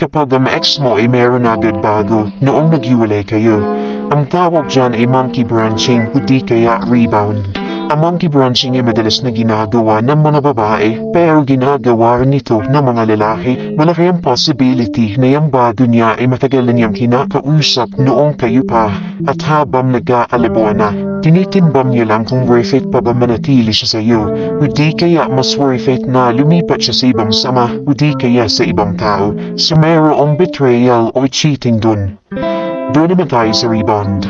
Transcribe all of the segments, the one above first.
kapag ang ex mo ay meron agad bago noong naghiwalay kayo. Ang tawag dyan ay monkey branching, hindi kaya rebound. Ang monkey branching ay madalas na ginagawa ng mga babae pero ginagawa nito ng mga lalaki. Malaki ang possibility na yung bago niya ay matagal na niyang kinakausap noong kayo pa at habang nag-aalabuan na. Tinitimbang niya lang kung worth it pa ba manatili siya sa iyo. Hindi kaya mas worth it na lumipat siya sa ibang sama, hindi kaya sa ibang tao. So mayroong betrayal o cheating dun. Doon naman tayo sa rebound.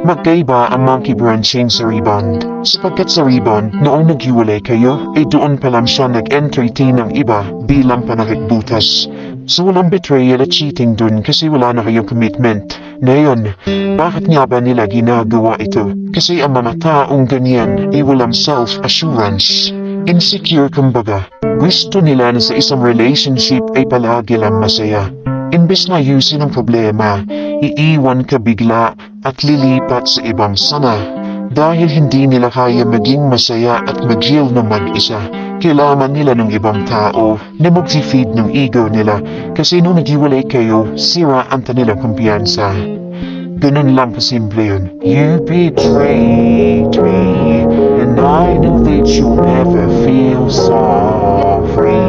Magkaiba ang monkey branching sa rebound. Sapagkat sa rebound, noong naghiwalay kayo, ay doon pa lang siya nag-entertain ng iba bilang panakikbutas. So walang betrayal at cheating dun kasi wala na kayong commitment. Ngayon, bakit nga ba nila ginagawa ito? Kasi ang mga taong ganyan ay walang self-assurance. Insecure kumbaga. Gusto nila na sa isang relationship ay palagi lang masaya. Imbes na ayusin ang problema, iiwan ka bigla at lilipat sa ibang sama. Dahil hindi nila kaya maging masaya at mag-heal na mag-isa. Kailangan nila ng ibang tao na mag-feed ng ego nila kasi nung naghiwalay kayo, sira ang kanilang kumpiyansa. Ganun lang kasimple yun. You betrayed me and I knew that you'll never feel sorry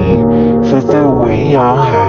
for the way I